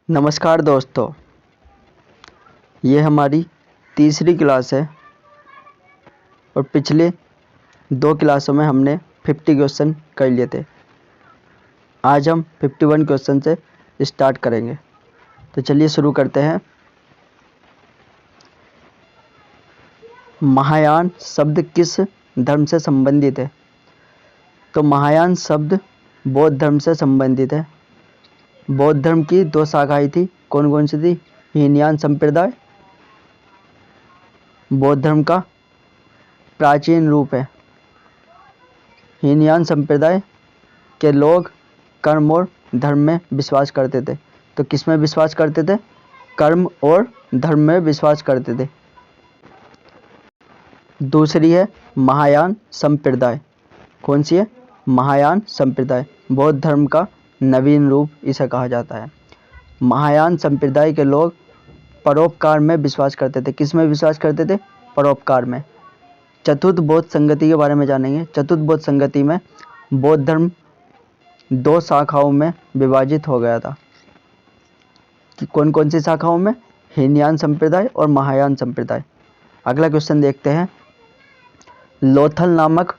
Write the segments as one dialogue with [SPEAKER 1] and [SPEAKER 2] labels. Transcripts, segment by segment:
[SPEAKER 1] नमस्कार दोस्तों, ये हमारी तीसरी क्लास है और पिछले 2 क्लासों में हमने 50 क्वेश्चन कर लिए थे। आज हम 51 क्वेश्चन से स्टार्ट करेंगे। तो चलिए शुरू करते हैं। महायान शब्द किस धर्म से संबंधित है? तो महायान शब्द बौद्ध धर्म से संबंधित है। बौद्ध धर्म की 2 शाखाएं थी। कौन कौन सी थी? हीनयान संप्रदाय बौद्ध धर्म का प्राचीन रूप है। हीनयान संप्रदाय के लोग कर्म और धर्म में विश्वास करते थे। तो किस में विश्वास करते थे? कर्म और धर्म में विश्वास करते थे। दूसरी है महायान संप्रदाय। कौन सी है? महायान संप्रदाय बौद्ध धर्म का नवीन रूप इसे कहा जाता है। महायान संप्रदाय के लोग परोपकार में विश्वास करते थे। किस में विश्वास करते थे? परोपकार में। चतुर्थ बौद्ध संगति के बारे में जानेंगे। चतुर्थ बौद्ध संगति में बौद्ध धर्म 2 शाखाओं में विभाजित हो गया था। कि कौन कौन सी शाखाओं में? हीनयान संप्रदाय और महायान संप्रदाय। अगला क्वेश्चन देखते हैं। लोथल नामक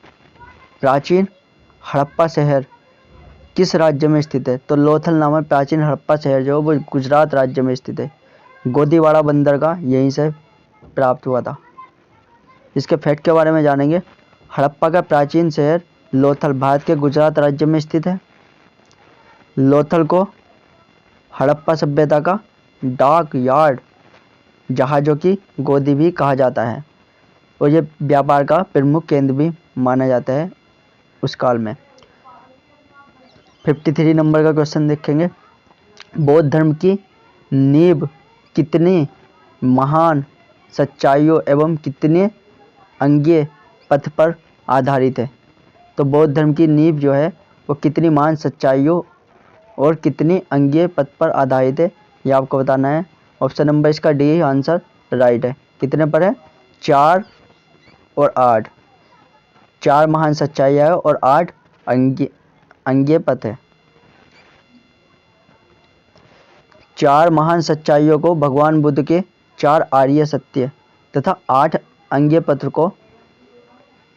[SPEAKER 1] प्राचीन हड़प्पा शहर किस राज्य में स्थित है? तो लोथल नामक प्राचीन हड़प्पा शहर जो वो गुजरात राज्य में स्थित है। गोदीवाड़ा बंदरगाह यहीं से प्राप्त हुआ था। इसके फैक्ट के बारे में जानेंगे। हड़प्पा का प्राचीन शहर लोथल भारत के गुजरात राज्य में स्थित है। लोथल को हड़प्पा सभ्यता का डाक यार्ड, जहाज़ों की गोदी भी कहा जाता है और ये व्यापार का प्रमुख केंद्र भी माना जाता है उस काल में। 53 नंबर का क्वेश्चन देखेंगे। बौद्ध धर्म की नींव कितनी महान सच्चाइयों एवं कितने अंगीय पथ पर आधारित है? तो बौद्ध धर्म की नींव जो है वो कितनी महान सच्चाइयों और कितनी अंगीय पथ पर आधारित है, ये आपको बताना है। ऑप्शन नंबर इसका डी आंसर राइट है। कितने पर है? 4 और 8। 4 महान सच्चाइयाँ है और 8 अंगीय पथ है। 4 महान सच्चाइयों को भगवान बुद्ध के 4 आर्य सत्य तथा 8 अंगीय पथ को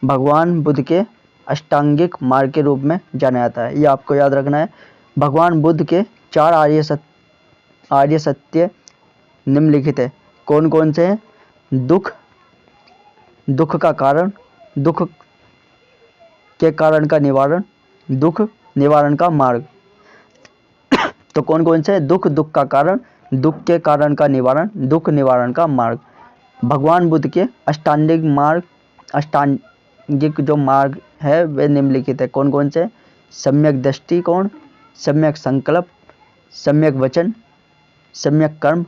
[SPEAKER 1] भगवान बुद्ध के अष्टांगिक मार्ग के रूप में जाना जाता है। ये आपको याद रखना है। भगवान बुद्ध के 4 आर्य सत्य निम्नलिखित है। कौन कौन से हैं? दुख का कारण, दुख के कारण का निवारण, दुख निवारण का मार्ग। तो कौन कौन से? दुख का कारण, दुख के कारण का निवारण, दुख निवारण का मार्ग। भगवान बुद्ध के अष्टांगिक जो मार्ग है वे निम्नलिखित है। कौन कौन से? सम्यक दृष्टिकोण, सम्यक संकल्प, सम्यक वचन, सम्यक कर्म,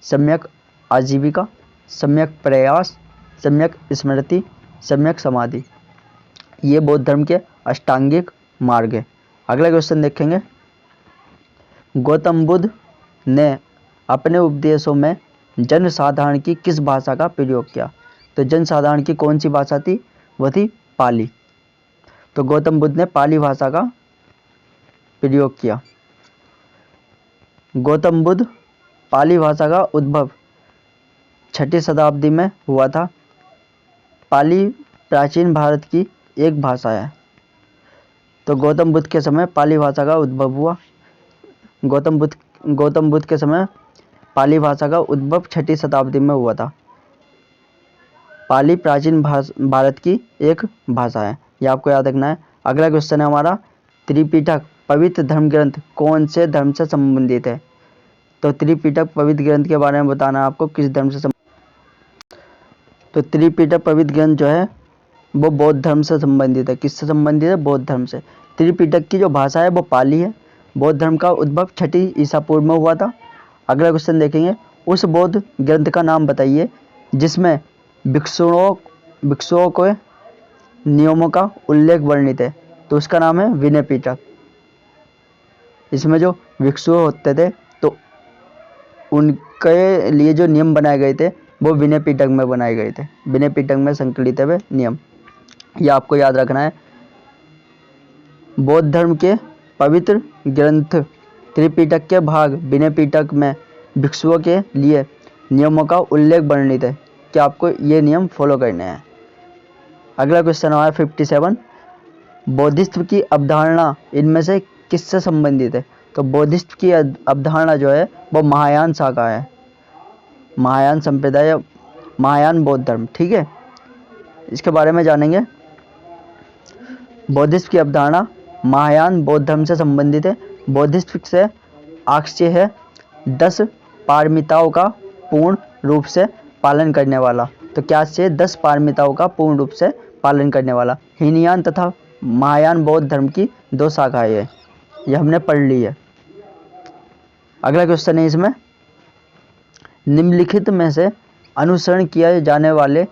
[SPEAKER 1] सम्यक आजीविका, सम्यक प्रयास, सम्यक स्मृति, सम्यक समाधि। ये बौद्ध धर्म के अष्टांगिक मार्ग है। अगला क्वेश्चन देखेंगे। गौतम बुद्ध ने अपने उपदेशों में जनसाधारण की किस भाषा का प्रयोग किया? तो जनसाधारण की कौन सी भाषा थी? वो थी पाली। तो गौतम बुद्ध ने पाली भाषा का प्रयोग किया। गौतम बुद्ध पाली भाषा का उद्भव 6ठी शताब्दी में हुआ था। पाली प्राचीन भारत की एक भाषा है। तो गौतम बुद्ध के समय पाली भाषा का उद्भव हुआ। गौतम बुद्ध के समय पाली भाषा का उद्भव 6ठी शताब्दी में हुआ था। पाली प्राचीन भारत की एक भाषा है, ये आपको याद रखना है। अगला क्वेश्चन है हमारा। त्रिपिटक पवित्र धर्म ग्रंथ कौन से धर्म से संबंधित है? तो त्रिपिटक पवित्र ग्रंथ के बारे में बताना है आपको किस धर्म से तो त्रिपिटक पवित्र ग्रंथ जो है वो बौद्ध धर्म से संबंधित है। किससे संबंधित है? बौद्ध धर्म से। त्रिपिटक की जो भाषा है वो पाली है। बौद्ध धर्म का उद्भव 6ठी ईसा पूर्व में हुआ था। अगला क्वेश्चन देखेंगे। उस बौद्ध ग्रंथ का नाम बताइए जिसमें भिक्षुओं के नियमों का उल्लेख वर्णित है। तो उसका नाम है विनय पिटक। इसमें जो भिक्षु होते थे तो उनके लिए जो नियम बनाए गए थे वो विनय पिटक में बनाए गए थे। विनय पिटक में संकलित है वे नियम, ये आपको याद रखना है। बौद्ध धर्म के पवित्र ग्रंथ त्रिपिटक के भाग विनय पिटक में भिक्षुओं के लिए नियमों का उल्लेख वर्णित है कि आपको ये नियम फॉलो करने हैं। अगला क्वेश्चन हमारा 57, बौद्धिस्त्व की अवधारणा इनमें से किससे संबंधित है? तो बौद्धिस्त्व की अवधारणा जो है वो महायान शाखा है, महायान संप्रदाय, महायान बौद्ध धर्म। ठीक है, इसके बारे में जानेंगे। बौद्धिस्त्व की अवधारणा महायान बौद्ध धर्म से संबंधित है। बौद्धिस्त्व से आक्षेप है 10 पारमिताओं का पूर्ण रूप से पालन करने वाला। तो क्या से 10 पारमिताओं का पूर्ण रूप से पालन करने वाला। हीनयान तथा महायान बौद्ध धर्म की 2 शाखाएं हैं, ये हमने पढ़ ली है। अगला क्वेश्चन है इसमें, निम्नलिखित में से अनुसरण किए जाने वाले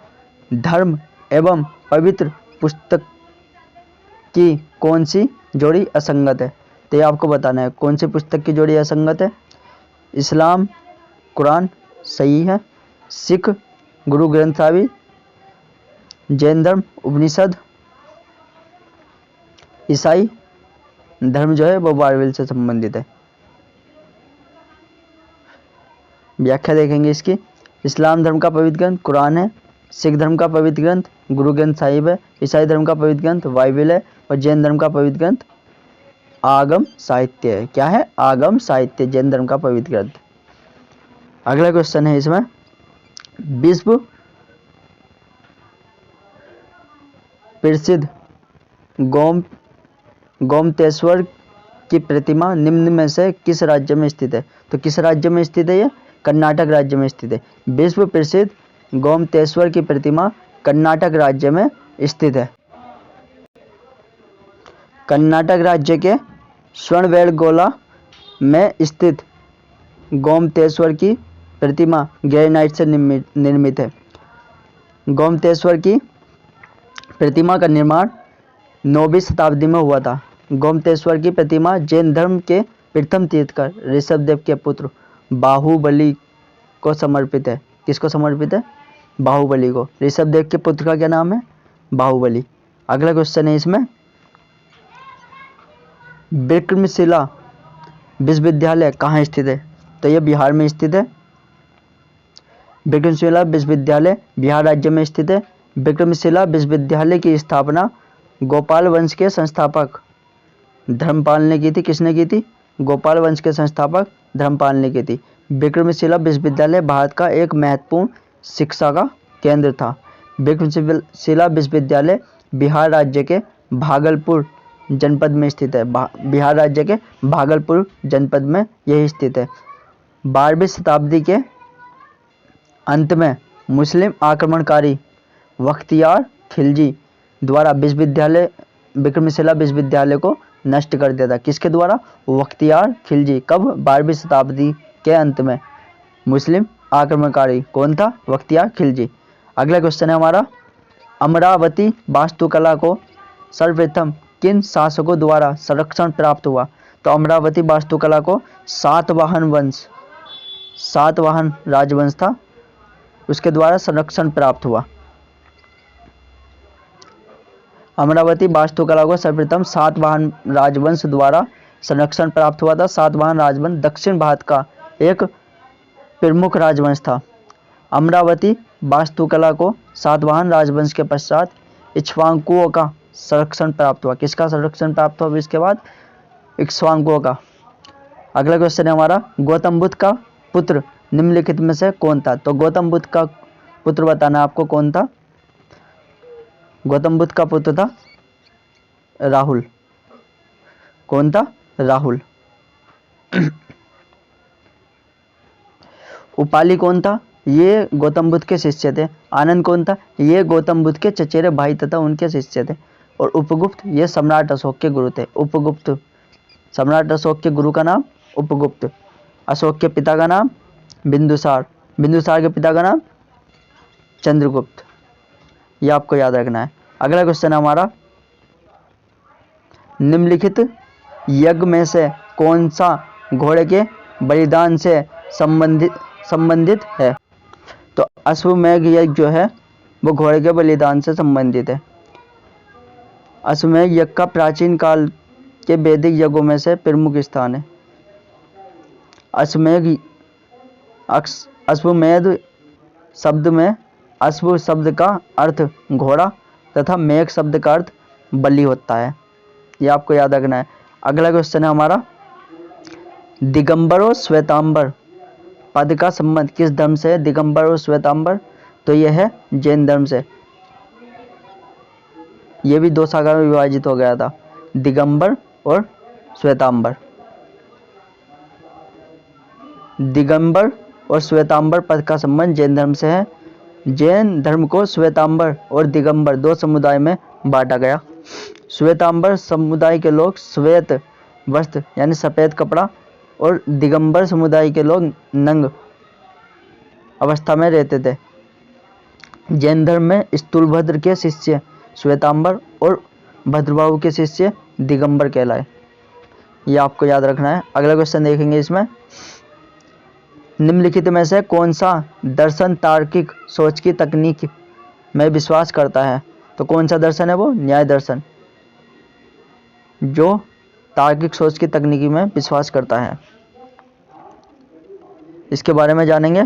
[SPEAKER 1] धर्म एवं पवित्र पुस्तक की कौन सी जोड़ी असंगत है? तो ये आपको बताना है कौन सी पुस्तक की जोड़ी असंगत है। इस्लाम कुरान सही है, सिख गुरु ग्रंथ साहिब, जैन धर्म उपनिषद, ईसाई धर्म जो है वो बाइबल से संबंधित है। व्याख्या देखेंगे इसकी। इस्लाम धर्म का पवित्र ग्रंथ कुरान है, सिख धर्म का पवित्र ग्रंथ गुरु ग्रंथ साहिब है, ईसाई धर्म का पवित्र ग्रंथ बाइबल है और जैन धर्म का पवित्र ग्रंथ आगम साहित्य है। क्या है? आगम साहित्य, जैन धर्म का पवित्र ग्रंथ। अगला क्वेश्चन है इसमें, विश्व प्रसिद्ध गोमतेश्वर की प्रतिमा निम्न में से किस राज्य में स्थित है? तो किस राज्य में स्थित है? ये कर्नाटक राज्य में स्थित है। विश्व प्रसिद्ध गोमतेश्वर की प्रतिमा कर्नाटक राज्य में स्थित है। कर्नाटक राज्य के श्रवणबेलगोला में स्थित गोमतेश्वर की प्रतिमा ग्रेनाइट से निर्मित है। गोमतेश्वर की प्रतिमा का निर्माण 9वीं शताब्दी में हुआ था। गोमतेश्वर की प्रतिमा जैन धर्म के प्रथम तीर्थकर ऋषभदेव के पुत्र बाहुबली को समर्पित है। किसको समर्पित है? बाहुबली को। ऋषभदेव के पुत्र का क्या नाम है? बाहुबली। अगला क्वेश्चन है इसमें, विक्रमशिला विश्वविद्यालय कहाँ स्थित है? तो यह बिहार में स्थित है। विक्रमशिला विश्वविद्यालय बिहार राज्य में स्थित है। विक्रमशिला विश्वविद्यालय की स्थापना गोपाल वंश के संस्थापक धर्मपाल ने की थी। किसने की थी? गोपाल वंश के संस्थापक धर्मपाल ने की थी। विक्रमशिला विश्वविद्यालय भारत का एक महत्वपूर्ण शिक्षा का केंद्र था। विक्रमशिला विश्वविद्यालय बिहार राज्य के भागलपुर जनपद में स्थित है। बिहार राज्य के भागलपुर जनपद में यही स्थित है। 12वीं शताब्दी के अंत में मुस्लिम आक्रमणकारी बख्तियार खिलजी द्वारा विक्रमशिला विश्वविद्यालय को नष्ट कर दिया था। किसके द्वारा? बख्तियार खिलजी। कब? 12वीं शताब्दी के अंत में। मुस्लिम आक्रमणकारी कौन था? बख्तियार खिलजी। अगला क्वेश्चन है हमारा, अमरावती वास्तुकला को सर्वप्रथम किन शासकों द्वारा संरक्षण प्राप्त हुआ? तो अमरावती वास्तुकला को सातवाहन राजवंश था, उसके द्वारा संरक्षण प्राप्त हुआ। अमरावती वास्तुकला को सर्वप्रथम सातवाहन राजवंश द्वारा संरक्षण प्राप्त हुआ था। सातवाहन राजवंश दक्षिण भारत का एक प्रमुख राजवंश था। अमरावती वास्तुकला को सातवाहन राजवंश के पश्चात इक्ष्वाकुओं का संरक्षण प्राप्त हुआ। किसका संरक्षण प्राप्त हुआ इसके बाद? इक्ष्वाकुओं का। अगला क्वेश्चन है हमारा, गौतम बुद्ध का पुत्र निम्नलिखित में से कौन था? तो गौतम बुद्ध का पुत्र बताना आपको कौन था? गौतम बुद्ध का पुत्र था राहुल। कौन था? राहुल। उपाली कौन था? ये गौतम बुद्ध के शिष्य थे। आनंद कौन था? ये गौतम बुद्ध के चचेरे भाई तथा उनके शिष्य थे। और उपगुप्त ये सम्राट अशोक के गुरु थे। उपगुप्त, सम्राट अशोक के गुरु का नाम उपगुप्त। अशोक के पिता का नाम बिंदुसार, बिंदुसार के पिता का नाम चंद्रगुप्त। ये आपको याद रखना है। अगला क्वेश्चन है हमारा, निम्नलिखित यज्ञ में से कौन सा घोड़े के बलिदान से संबंधित है? तो अश्वमेध यज्ञ जो है वो घोड़े के बलिदान से संबंधित है। अश्वमेध यज्ञ का प्राचीन काल के वैदिक यज्ञों में से प्रमुख स्थान है। अश्वमेध अश्वमेध शब्द में अश्व शब्द का अर्थ घोड़ा तथा मेघ शब्द का अर्थ बलि होता है। ये आपको याद रखना है। अगला क्वेश्चन है हमारा, दिगंबर और श्वेतांबर पद का संबंध किस धर्म से है? दिगंबर और श्वेतांबर, तो यह है जैन धर्म से। यह भी दो शाखा में विभाजित हो गया था, दिगंबर और श्वेतांबर। दिगंबर और श्वेतांबर पद का संबंध जैन धर्म से है। जैन धर्म को श्वेतांबर और दिगंबर दो समुदाय में बांटा गया। श्वेतांबर समुदाय के लोग श्वेत वस्त्र यानी सफेद कपड़ा और दिगंबर समुदाय के लोग नंग अवस्था में रहते थे। जैन धर्म में स्थूलभद्र के शिष्य श्वेतांबर और भद्रबाहु के शिष्य दिगंबर कहलाए। ये आपको याद रखना है। अगला क्वेश्चन देखेंगे इसमें, निम्नलिखित में से कौन सा दर्शन तार्किक सोच की तकनीक में विश्वास करता है? तो कौन सा दर्शन है वो? न्याय दर्शन, जो तार्किक सोच की तकनीकी में विश्वास करता है। इसके बारे में जानेंगे।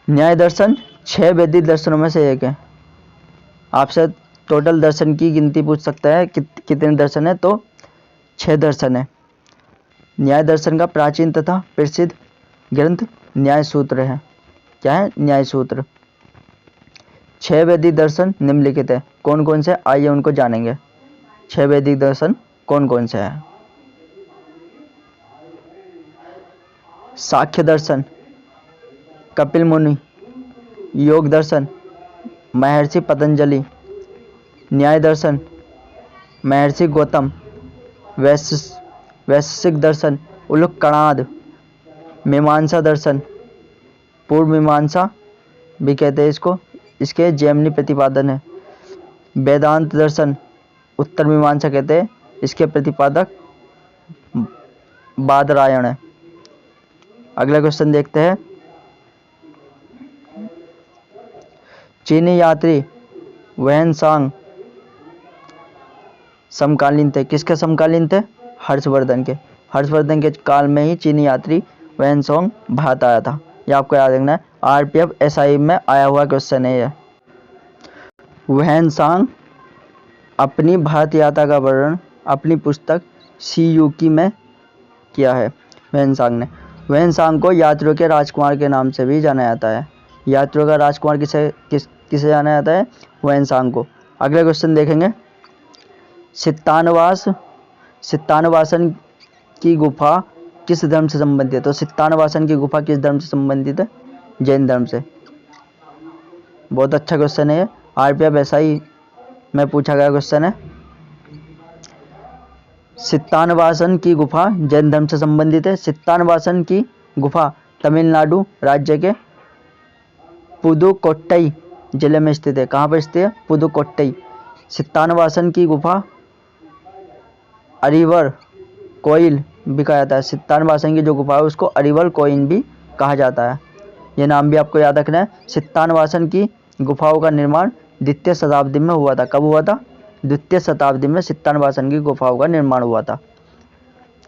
[SPEAKER 1] न्याय दर्शन 6 वैदिक दर्शनों में से एक है। आपसे टोटल दर्शन की गिनती पूछ सकता है, कितने दर्शन है? तो 6 दर्शन है। न्याय दर्शन का प्राचीन तथा प्रसिद्ध ग्रंथ न्याय सूत्र है। क्या है? न्याय सूत्र। 6 वैदिक दर्शन निम्नलिखित है। कौन कौन से? आइए उनको जानेंगे। 6 वैदिक दर्शन कौन कौन से हैं? सांख्य दर्शन कपिल मुनि, योग दर्शन महर्षि पतंजलि, न्याय दर्शन महर्षि गौतम, वैशेषिक दर्शन उलूक कणाद, मीमांसा दर्शन पूर्व मीमांसा भी कहते हैं इसको, इसके जैमिनी प्रतिपादन है। वेदांत दर्शन उत्तर मीमांसा कहते हैं, इसके प्रतिपादक बादरायण है। अगला क्वेश्चन देखते हैं, चीनी यात्री वैनसांग समकालीन थे। किसके समकालीन थे? हर्षवर्धन के। हर्षवर्धन के काल में ही चीनी यात्री वैनसांग भारत आया था। यह आपको याद रखना है। आरपीएफ एसआई में आया हुआ क्वेश्चन है यह। वैनसांग अपनी भारत यात्रा का वर्णन अपनी पुस्तक सीयूकी में किया है। वैनसांग को यात्रियों के राजकुमार के नाम से भी जाना जाता है। यात्रियों का राजकुमार किसे जाना जाता है? वैनसांग को। अगला क्वेश्चन देखेंगे, सित्तानवासन की गुफा किस धर्म से संबंधित है? तो सित्तानवासन की गुफा किस धर्म से संबंधित है? जैन धर्म से। बहुत अच्छा क्वेश्चन है। आरपीएफ एसआई में पूछा गया क्वेश्चन है। सित्तानवासन की गुफा जैन धर्म से संबंधित है। सित्तानवासन की गुफा तमिलनाडु राज्य के पुदुकोट्टई जिले में स्थित है। कहाँ पर स्थित है? पुदुकोट्टई। सित्तानवासन की गुफा अरिवर कोइल भी कहा जाता है। सित्तानवासन की जो गुफा है उसको अरिवर कोइल भी कहा जाता है। ये नाम भी आपको याद रखना है। सित्तानवासन की गुफाओं का निर्माण द्वितीय शताब्दी में हुआ था। कब हुआ था? द्वितीय शताब्दी में सित्तानवासन की गुफाओं का निर्माण हुआ था।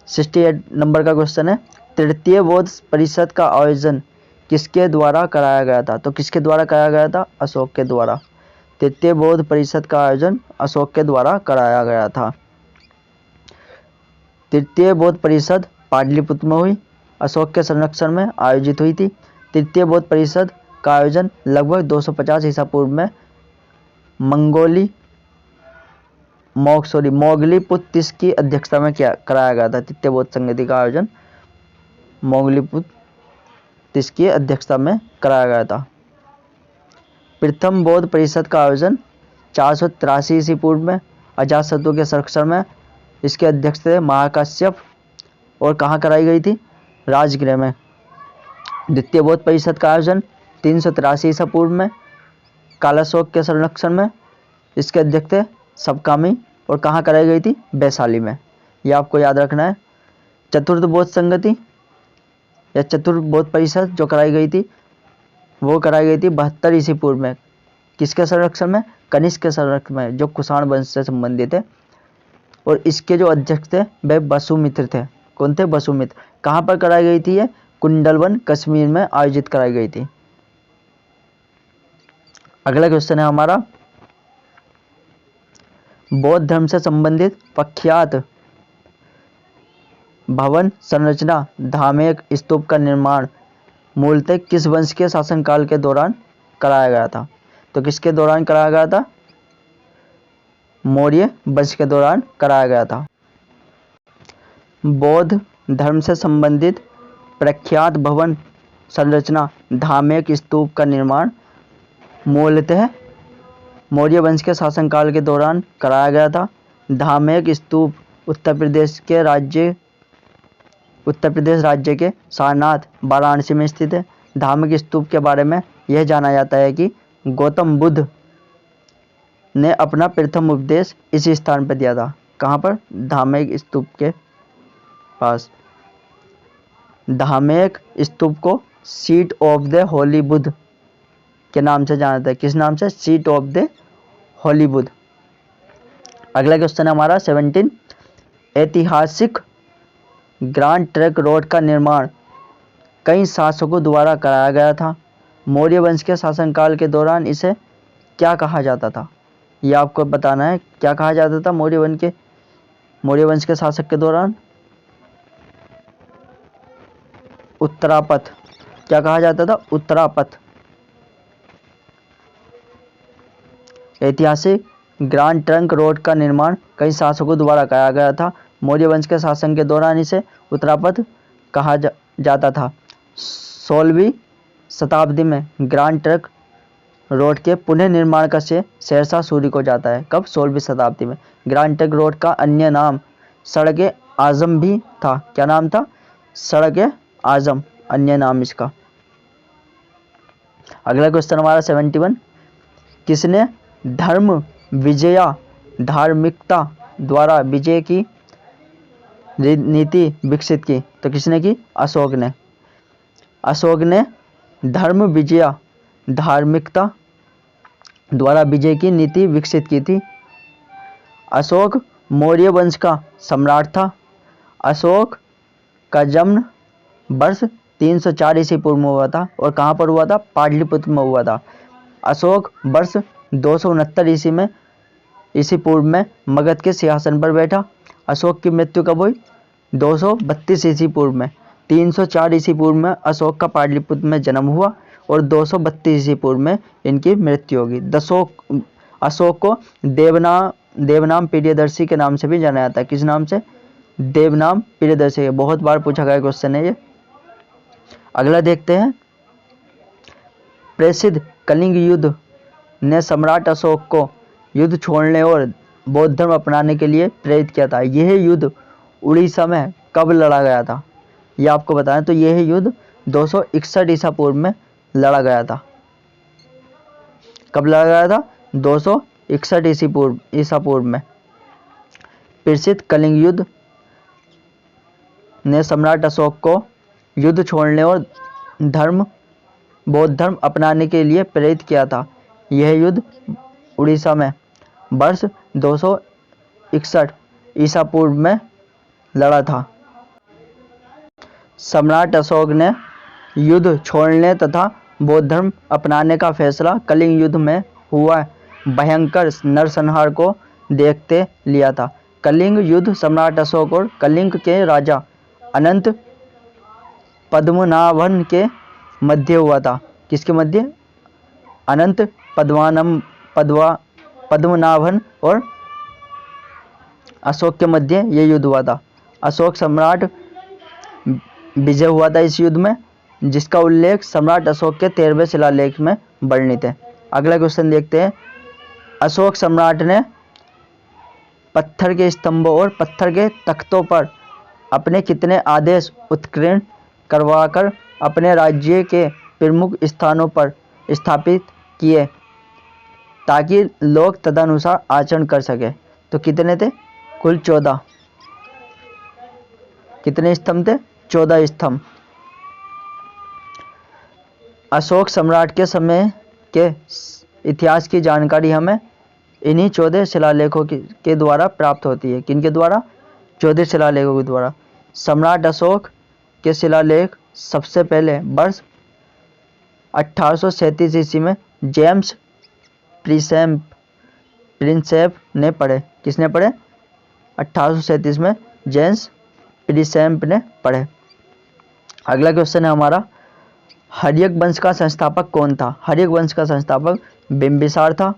[SPEAKER 1] 68 नंबर का क्वेश्चन है, तृतीय बौद्ध परिषद का आयोजन किसके द्वारा कराया गया था? तो किसके द्वारा कराया गया था? अशोक के द्वारा। तृतीय बौद्ध परिषद का आयोजन अशोक के द्वारा कराया गया था। तृतीय बौद्ध परिषद पाटलिपुत्र में हुई, अशोक के संरक्षण में आयोजित हुई थी। तृतीय बौद्ध परिषद का आयोजन लगभग 250 ईसा पूर्व में मोगलीपुत्र तीस की अध्यक्षता में कराया गया था। तृतीय बौद्ध संगति का आयोजन मोगलीपुत्र तीस की अध्यक्षता में कराया गया था। प्रथम बौद्ध परिषद का आयोजन 483 ईसा पूर्व में अजातशत्रु के संरक्षण में, इसके अध्यक्ष थे महाकाश्यप, और कहाँ कराई गई थी? राजगृह में। द्वितीय बौद्ध परिषद का आयोजन 383 ईसा पूर्व में कालाशोक के संरक्षण में, इसके अध्यक्ष थे सबकामी, और कहाँ कराई गई थी? वैशाली में। यह आपको याद रखना है। चतुर्थ बौद्ध संगति या चतुर्थ बौद्ध परिषद जो कराई गई थी वो कराई गई थी 72 ईसा पूर्व में। किसके संरक्षण में? कनिष्क के संरक्षण में, जो कुषाण वंश से संबंधित है, और इसके जो अध्यक्ष थे वे वसुमित्र थे। कौन थे? वसुमित्र। कहाँ पर कराई गई थी ये? कुंडलवन कश्मीर में आयोजित कराई गई थी। अगला क्वेश्चन है हमारा, बौद्ध धर्म से संबंधित प्रख्यात भवन संरचना धामेक स्तूप का निर्माण मूलतः किस वंश के शासनकाल के दौरान कराया गया था? तो किसके दौरान कराया गया था? मौर्य वंश के दौरान कराया गया था। बौद्ध धर्म से संबंधित प्रख्यात भवन संरचना धामेक स्तूप का निर्माण मूलतः मौर्य वंश के शासनकाल के दौरान कराया गया था। धामेक स्तूप उत्तर प्रदेश राज्य के सारनाथ वाराणसी में स्थित है। धामेक स्तूप के बारे में यह जाना जाता है कि गौतम बुद्ध ने अपना प्रथम उपदेश इसी स्थान पर दिया था। कहाँ पर? धामेक स्तूप के पास। धामेक स्तूप को seat of the Holi Buddha के नाम से जाना जाता है। किस नाम से? Seat of the Holi Buddha. अगला क्वेश्चन है हमारा 17, ऐतिहासिक ग्रांड ट्रंक रोड का निर्माण कई शासकों द्वारा कराया गया था। मौर्य वंश के शासनकाल के दौरान इसे क्या कहा जाता था? ये आपको बताना है, क्या कहा जाता था मौर्य वंश के शासक के दौरान? उत्तरापथ। क्या कहा जाता था? उत्तरापथ। ऐतिहासिक ग्रांड ट्रंक रोड का निर्माण कई शासकों द्वारा कराया गया था। मौर्य वंश के शासन के दौरान इसे उत्तरापथ कहा जाता था। 16वीं शताब्दी में ग्रांड ट्रंक रोड के पुनः निर्माण का श्रेय शेरशाह सूरी को जाता है। कब? 16वीं शताब्दी में। ग्रांड ट्रंक रोड का अन्य नाम सड़क आजम भी था। क्या नाम था? सड़क आजम, अन्य नाम इसका। अगला क्वेश्चन हमारा 71, किसने धर्म विजया धार्मिकता द्वारा विजय की नीति विकसित की? तो किसने की? अशोक ने। अशोक ने धर्म विजया धार्मिकता द्वारा विजय की नीति विकसित की थी। अशोक मौर्य वंश का सम्राट था। अशोक का जन्म वर्ष 304 ईस्वी पूर्व में हुआ था। और कहाँ पर हुआ था? पाटलिपुत्र में हुआ था। अशोक वर्ष 269 ईस्वी पूर्व में मगध के सिंहासन पर बैठा। अशोक की मृत्यु कब हुई? 232 ईस्वी पूर्व में। 304 ईस्वी पूर्व में अशोक का पाटलिपुत्र में जन्म हुआ और 232 ईस्वी पूर्व में इनकी मृत्यु होगी। अशोक को देवनाम प्रियदर्शी के नाम से भी जाना जाता है। किस नाम से? देवनाम प्रियदर्शी। बहुत बार पूछा गया क्वेश्चन है ये। अगला देखते हैं, प्रसिद्ध कलिंग युद्ध ने सम्राट अशोक को युद्ध छोड़ने और बौद्ध धर्म अपनाने के लिए प्रेरित किया था। यह युद्ध उड़ीसा में कब लड़ा गया था? यह आपको बताएं तो यह युद्ध 261 ईसा पूर्व में लड़ा गया था। कब लड़ा गया था? 261 ईसा पूर्व में। प्रसिद्ध कलिंग युद्ध ने सम्राट अशोक को युद्ध छोड़ने और बौद्ध धर्म अपनाने के लिए प्रेरित किया था। यह युद्ध उड़ीसा में वर्ष 261 ईसा पूर्व में लड़ा था। सम्राट अशोक ने युद्ध छोड़ने तथा बौद्ध धर्म अपनाने का फैसला कलिंग युद्ध में हुआ भयंकर नरसंहार को देखते लिया था। कलिंग युद्ध सम्राट अशोक और कलिंग के राजा अनंत पद्मनाभन के मध्य हुआ था। किसके मध्य? अनंत पद्मनाभन और अशोक के मध्य ये युद्ध हुआ था। अशोक सम्राट विजय हुआ था इस युद्ध में, जिसका उल्लेख सम्राट अशोक के 13वें शिलालेख में वर्णित है। अगला क्वेश्चन देखते हैं, अशोक सम्राट ने पत्थर के स्तंभों और पत्थर के तख्तों पर अपने कितने आदेश उत्कीर्ण करवाकर अपने राज्य के प्रमुख स्थानों पर स्थापित किए ताकि लोग तदनुसार आचरण कर सके? तो कितने थे? कुल 14। कितने स्तंभ थे? 14 स्तंभ। अशोक सम्राट के समय के इतिहास की जानकारी हमें इन्हीं 14 शिलालेखों के द्वारा प्राप्त होती है। किनके द्वारा? 14 शिलालेखों के द्वारा। सम्राट अशोक के शिलालेख सबसे पहले वर्ष 1837 ईस्वी में जेम्स प्रिंसेप ने पढ़े। किसने पढ़े? 1837 में जेम्स प्रिंसेप ने पढ़े। अगला क्वेश्चन है हमारा, हर्यक वंश का संस्थापक कौन था? हर्यक वंश का संस्थापक बिंबिसार था।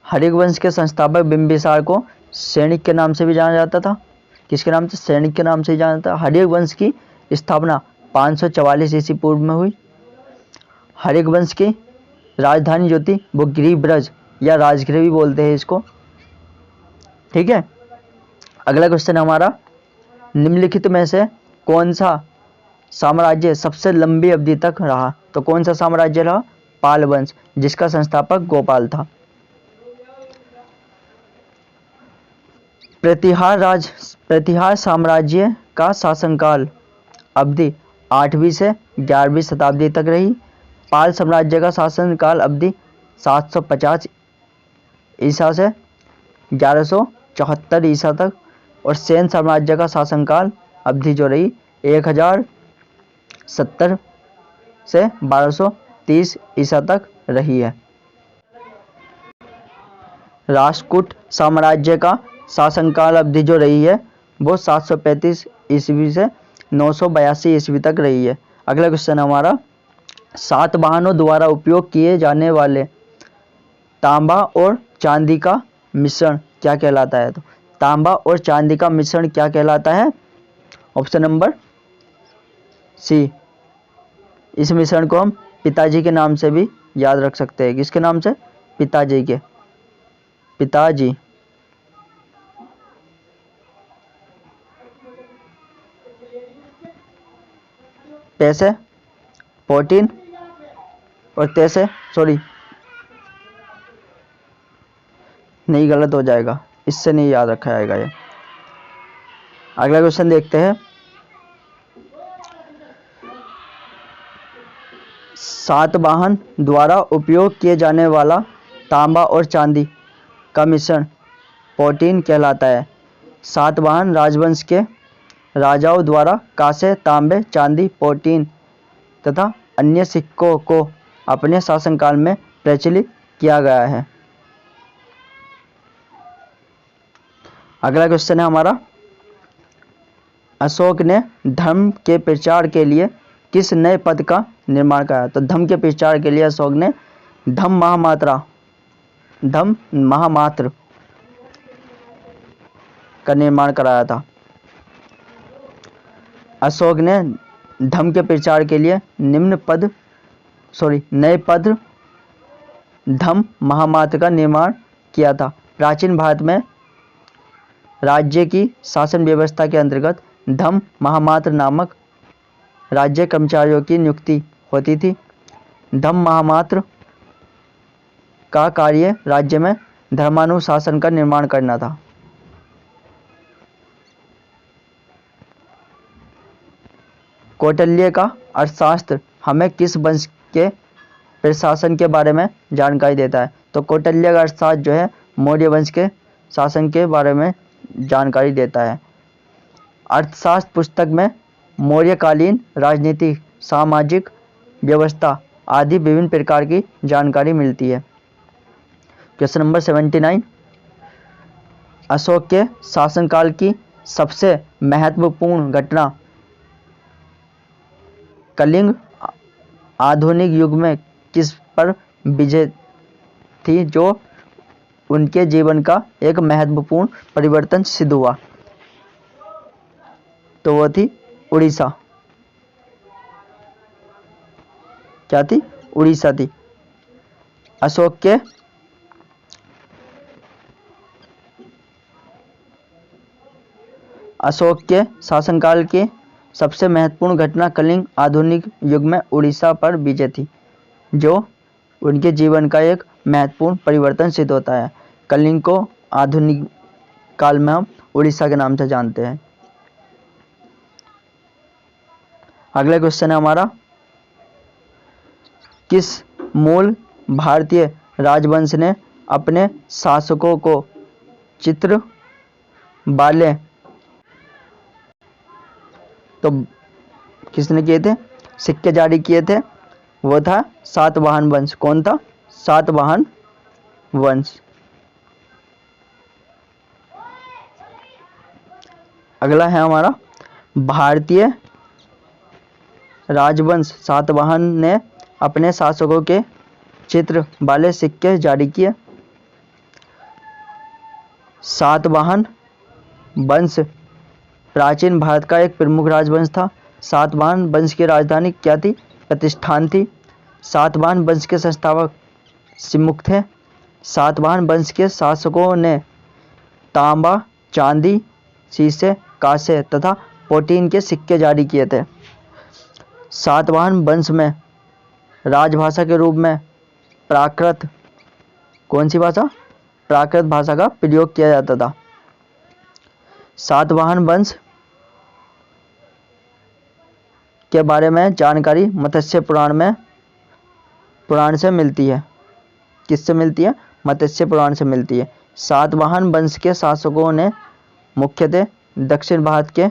[SPEAKER 1] हर्यक वंश के संस्थापक बिंबिसार को सैनिक के नाम से भी जाना जाता था। किसके नाम से? सैनिक के नाम से ही जाना जाता। हर्यक वंश की स्थापना 544 ईस्वी पूर्व में हुई। हर्यक वंश की राजधानी जो थी वो गिरिब्रज या राजगृह भी बोलते हैं इसको। ठीक है। अगला क्वेश्चन हमारा, निम्नलिखित में से कौन सा साम्राज्य सबसे लंबी अवधि तक रहा? तो कौन सा साम्राज्य रहा? पाल वंश, जिसका संस्थापक गोपाल था। प्रतिहार साम्राज्य का शासनकाल अवधि 8वीं से 11वीं शताब्दी तक रही। पाल साम्राज्य का शासनकाल अवधि 750 ईसा से 1174 ईसा तक, और सेन साम्राज्य का शासनकाल अवधि जो रही 1070 से 1230 ईसा तक रही है। राष्ट्रकूट साम्राज्य का शासनकाल अवधि जो रही है वो 735 ईस्वी से 982 ईस्वी तक रही है। अगला क्वेश्चन हमारा, सातवाहनों द्वारा उपयोग किए जाने वाले तांबा और चांदी का मिश्रण क्या कहलाता है? तो तांबा और चांदी का मिश्रण क्या कहलाता है? Option number C. इस मिश्रण को हम पिताजी के नाम से भी याद रख सकते हैं। किसके नाम से? पिताजी के। पिताजी। पैसे 14 और तैसे, सॉरी नहीं, गलत हो जाएगा, इससे नहीं याद रखा जाएगा ये। अगला क्वेश्चन देखते हैं, सातवाहन द्वारा उपयोग किए जाने वाला तांबा और चांदी का मिश्रण पोटीन कहलाता है। सातवाहन राजवंश के राजाओं द्वारा कांसे, तांबे, चांदी, पोटीन तथा अन्य सिक्कों को अपने शासनकाल में प्रचलित किया गया है। अगला क्वेश्चन है हमारा, अशोक ने धर्म के प्रचार के लिए किस नए पद का निर्माण कराया? तो धर्म के प्रचार के लिए अशोक ने धम्म महामात्र का निर्माण कराया था। अशोक ने धर्म के प्रचार के लिए नए पद धम्म महामात्र का निर्माण किया था। प्राचीन भारत में राज्य की शासन व्यवस्था के अंतर्गत धम्म महामात्र नामक राज्य कर्मचारियों की नियुक्ति होती थी। धम्म महामात्र का कार्य राज्य में धर्मानुशासन का निर्माण करना था। कौटिल्य का अर्थशास्त्र हमें किस वंश के प्रशासन के बारे में जानकारी देता है? तो कौटिल्य का अर्थशास्त्र जो है मौर्य वंश के शासन के बारे में जानकारी देता है। अर्थशास्त्र पुस्तक में मौर्यकालीन राजनीतिक, सामाजिक व्यवस्था आदि विभिन्न प्रकार की जानकारी मिलती है। क्वेश्चन नंबर 79, अशोक के शासनकाल की सबसे महत्वपूर्ण घटना कलिंग आधुनिक युग में किस पर विजय थी जो उनके जीवन का एक महत्वपूर्ण परिवर्तन सिद्ध हुआ? तो वो थी उड़ीसा। क्या थी? उड़ीसा थी। अशोक के शासनकाल की सबसे महत्वपूर्ण घटना कलिंग आधुनिक युग में उड़ीसा पर विजय थी जो उनके जीवन का एक महत्वपूर्ण परिवर्तन सिद्ध होता है। कलिंग को आधुनिक काल में हम उड़ीसा के नाम से जानते हैं। अगला क्वेश्चन है हमारा, किस मूल भारतीय राजवंश ने अपने शासकों को चित्र वाले तो किसने किए थे? सिक्के जारी किए थे, वो था सातवाहन वंश। कौन था? सातवाहन वंश। अगला है हमारा भारतीय राजवंश सातवाहन ने अपने शासकों के चित्र वाले सिक्के जारी किए। सातवाहन वंश प्राचीन भारत का एक प्रमुख राजवंश था। सातवाहन वंश की राजधानी क्या थी? प्रतिष्ठान थी। सातवाहन वंश के संस्थापक सिमुक थे। सातवाहन वंश के शासकों ने तांबा, चांदी, शीशे, कांसे तथा प्लेटिन के सिक्के जारी किए थे। सातवाहन वंश में राजभाषा के रूप में प्राकृत, कौन सी भाषा? प्राकृत भाषा का प्रयोग किया जाता था। सातवाहन वंश के बारे में जानकारी मत्स्य पुराण से मिलती है। किससे मिलती है? मत्स्य पुराण से मिलती है। सातवाहन वंश के शासकों ने मुख्यतः दक्षिण भारत के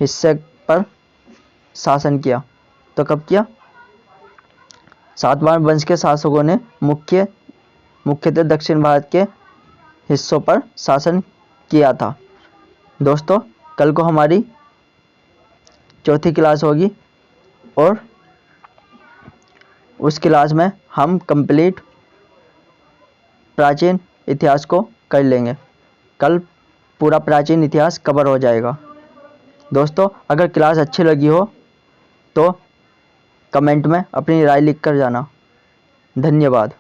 [SPEAKER 1] हिस्से पर शासन किया। तो कब किया? सातवाहन वंश के शासकों ने मुख्यतः दक्षिण भारत के हिस्सों पर शासन किया था। दोस्तों, कल को हमारी चौथी क्लास होगी और उस क्लास में हम कंप्लीट प्राचीन इतिहास को कर लेंगे। कल पूरा प्राचीन इतिहास कवर हो जाएगा। दोस्तों, अगर क्लास अच्छी लगी हो तो कमेंट में अपनी राय लिख कर जाना। धन्यवाद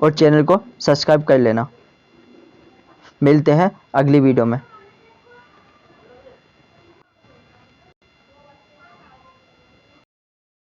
[SPEAKER 1] और चैनल को सब्सक्राइब कर लेना। मिलते हैं अगली वीडियो में।